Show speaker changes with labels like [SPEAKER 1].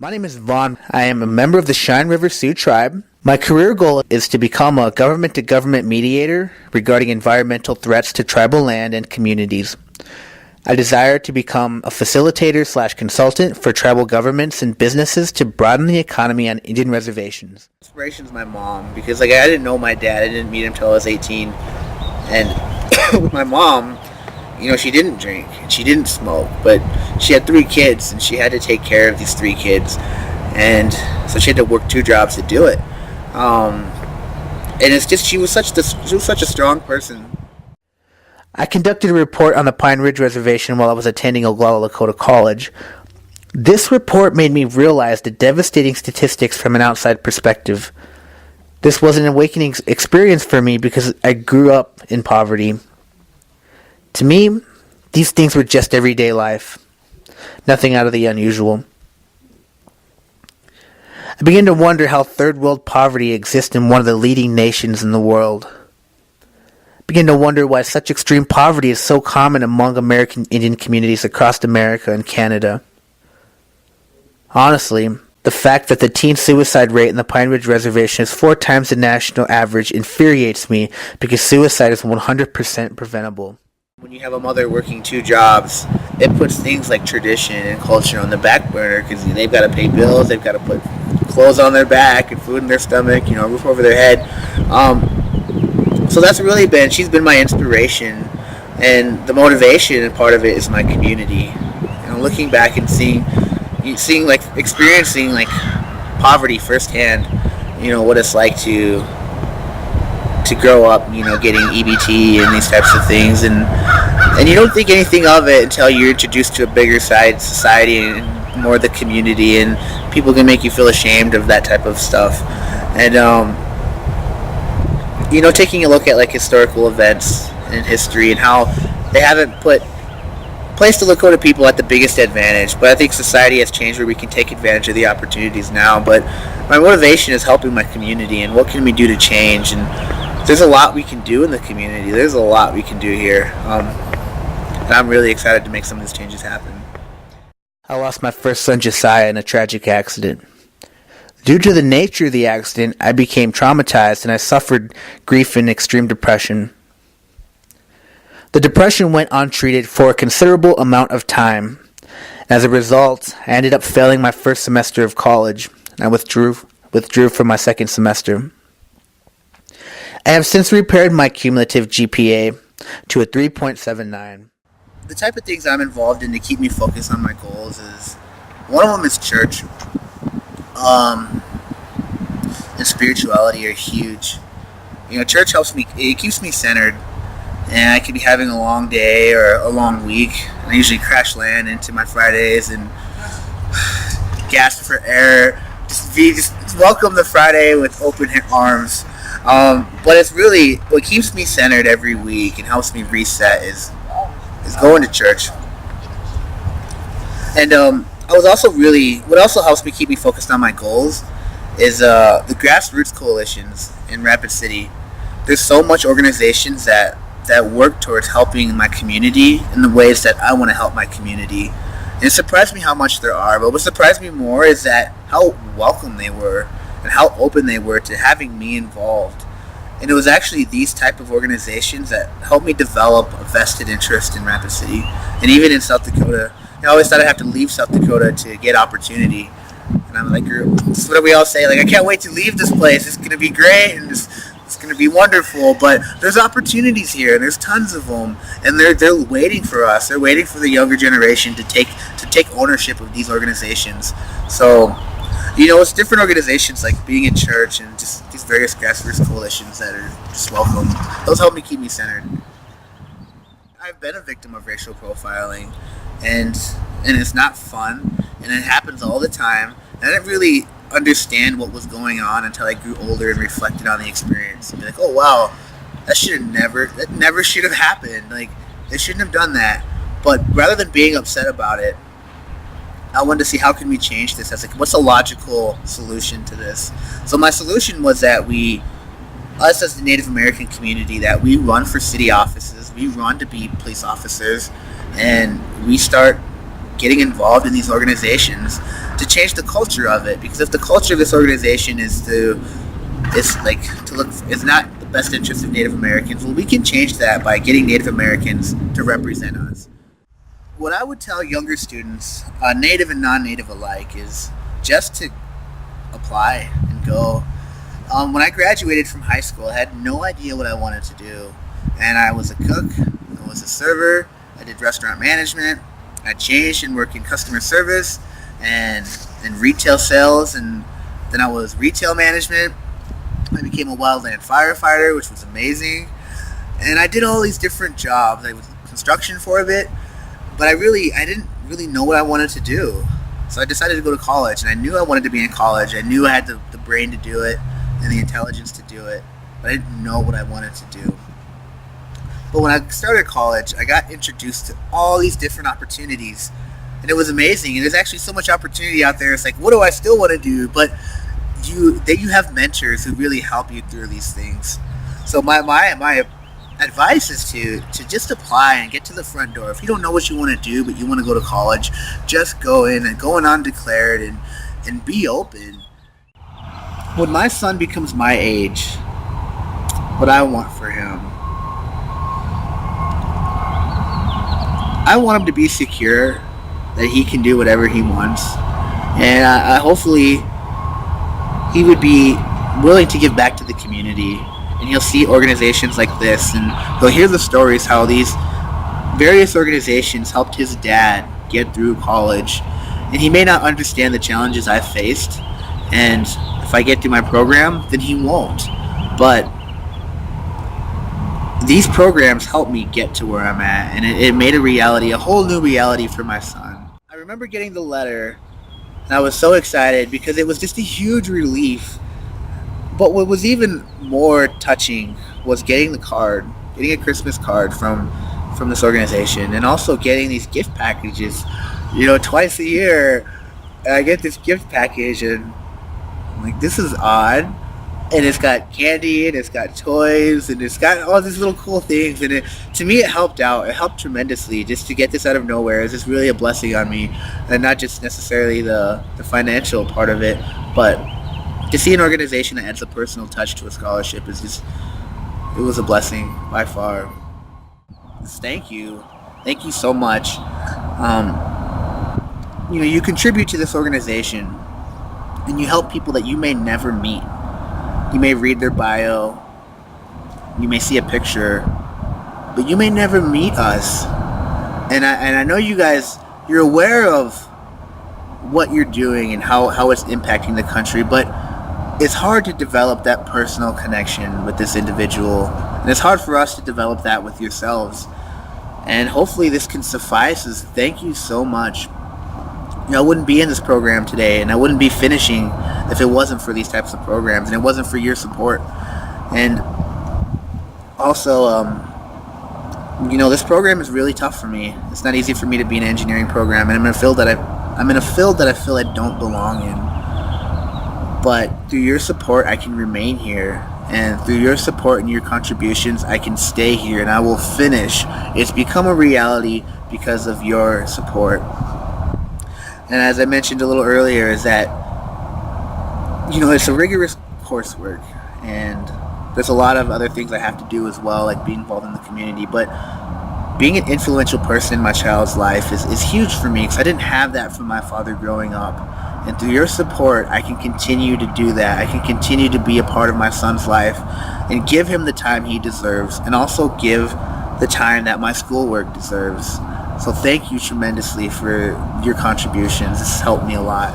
[SPEAKER 1] My name is Vaughn. I am a member of the Cheyenne River Sioux tribe. My career goal is to become a government-to-government mediator regarding environmental threats to tribal land and communities. I desire to become a facilitator/consultant for tribal governments and businesses to broaden the economy on Indian reservations. Inspiration is my mom, because I didn't know my dad. I didn't meet him until I was 18. And with my mom, she didn't drink and she didn't smoke, but she had 3 kids and she had to take care of these 3 kids, and so she had to work 2 jobs to do it. And it's just she was such a strong person. I conducted a report on the Pine Ridge Reservation while I was attending Oglala Lakota College. This report made me realize the devastating statistics from an outside perspective. This was an awakening experience for me because I grew up in poverty. To me, these things were just everyday life, nothing out of the unusual. I began to wonder how third world poverty exists in one of the leading nations in the world. I began to wonder why such extreme poverty is so common among American Indian communities across America and Canada. Honestly, the fact that the teen suicide rate in the Pine Ridge Reservation is 4 times the national average infuriates me because suicide is 100% preventable. When you have a mother working 2 jobs, it puts things like tradition and culture on the back burner because they've got to pay bills, they've got to put clothes on their back and food in their stomach, a roof over their head. So that's really she's been my inspiration, and the motivation and part of it is my community. Looking back and experiencing poverty firsthand, what it's like to grow up, getting EBT and these types of things, and you don't think anything of it until you're introduced to a bigger side society and more the community, and people can make you feel ashamed of that type of stuff. And taking a look at historical events in history and how they haven't placed the Lakota people at the biggest advantage, but I think society has changed where we can take advantage of the opportunities now. But my motivation is helping my community, and what can we do to change? And there's a lot we can do in the community. There's a lot we can do here. And I'm really excited to make some of these changes happen. I lost my first son, Josiah, in a tragic accident. Due to the nature of the accident, I became traumatized and I suffered grief and extreme depression. The depression went untreated for a considerable amount of time. As a result, I ended up failing my first semester of college, and I withdrew from my second semester. I have since repaired my cumulative GPA to a 3.79. The type of things I'm involved in to keep me focused on my goals is, one of them is church. And spirituality are huge. Church helps me, it keeps me centered, and I could be having a long day or a long week, and I usually crash land into my Fridays and gasp for air, just welcome the Friday with open arms. But it's really what keeps me centered every week and helps me reset is going to church. And what also helps me keep me focused on my goals is the grassroots coalitions in Rapid City. There's so much organizations that work towards helping my community in the ways that I want to help my community. And it surprised me how much there are, but what surprised me more is that how welcome they were and how open they were to having me involved. And it was actually these type of organizations that helped me develop a vested interest in Rapid City. And even in South Dakota, I always thought I'd have to leave South Dakota to get opportunity. And I'm like, this is what we all say, I can't wait to leave this place. It's going to be great, and it's going to be wonderful. But there's opportunities here, and there's tons of them. And they're waiting for us. They're waiting for the younger generation to take ownership of these organizations. So, it's different organizations like being in church and just these various grassroots coalitions that are just welcome. Those help me keep me centered. I've been a victim of racial profiling, and it's not fun, and it happens all the time. And I didn't really understand what was going on until I grew older and reflected on the experience. And be like, oh wow, that never should have happened. They shouldn't have done that. But rather than being upset about it, I wanted to see how can we change this. What's a logical solution to this? So my solution was that us as the Native American community, that we run for city offices, we run to be police officers, and we start getting involved in these organizations to change the culture of it. Because if the culture of this organization is not the best interest of Native Americans, well, we can change that by getting Native Americans to represent us. What I would tell younger students, native and non-native alike, is just to apply and go. When I graduated from high school, I had no idea what I wanted to do, and I was a cook, I was a server, I did restaurant management, I changed and worked in customer service and retail sales, and then I was retail management. I became a wildland firefighter, which was amazing, and I did all these different jobs. I was in construction for a bit, but I didn't really know what I wanted to do. So I decided to go to college, and I knew I wanted to be in college. I knew I had the brain to do it and the intelligence to do it, but I didn't know what I wanted to do. But when I started college, I got introduced to all these different opportunities, and it was amazing. And there's actually so much opportunity out there. It's like, what do I still want to do? But you have mentors who really help you through these things. So my advice is to just apply and get to the front door. If you don't know what you want to do, but you want to go to college, just go in and go in undeclared and be open. When my son becomes my age, what I want for him, I want him to be secure, that he can do whatever he wants, and I hopefully he would be willing to give back to the community, and he'll see organizations like this, and he'll hear the stories how these various organizations helped his dad get through college, and he may not understand the challenges I've faced, and if I get through my program, then he won't. But these programs helped me get to where I'm at, and it made a reality, a whole new reality for my son. I remember getting the letter, and I was so excited because it was just a huge relief. But what was even more touching was getting a Christmas card from this organization, and also getting these gift packages. Twice a year, I get this gift package, and I'm like, this is odd. And it's got candy, and it's got toys, and it's got all these little cool things. And to me, it helped out. It helped tremendously just to get this out of nowhere. It's just really a blessing on me, and not just necessarily the financial part of it, but to see an organization that adds a personal touch to a scholarship it was a blessing by far. Thank you so much. You contribute to this organization, and you help people that you may never meet. You may read their bio, you may see a picture, but you may never meet us. And I know you guys, you're aware of what you're doing and how it's impacting the country, but it's hard to develop that personal connection with this individual, and it's hard for us to develop that with yourselves. And hopefully this can suffice as thank you so much. I wouldn't be in this program today, and I wouldn't be finishing if it wasn't for these types of programs, and it wasn't for your support. And also, this program is really tough for me. It's not easy for me to be in an engineering program, and I'm in a field that I feel I don't belong in. But through your support, I can remain here, and through your support and your contributions, I can stay here, and I will finish. It's become a reality because of your support. And as I mentioned a little earlier, is that, it's a rigorous coursework, and there's a lot of other things I have to do as well, like being involved in the community. But being an influential person in my child's life is huge for me, because I didn't have that from my father growing up. And through your support, I can continue to do that. I can continue to be a part of my son's life and give him the time he deserves, and also give the time that my schoolwork deserves. So thank you tremendously for your contributions. This has helped me a lot.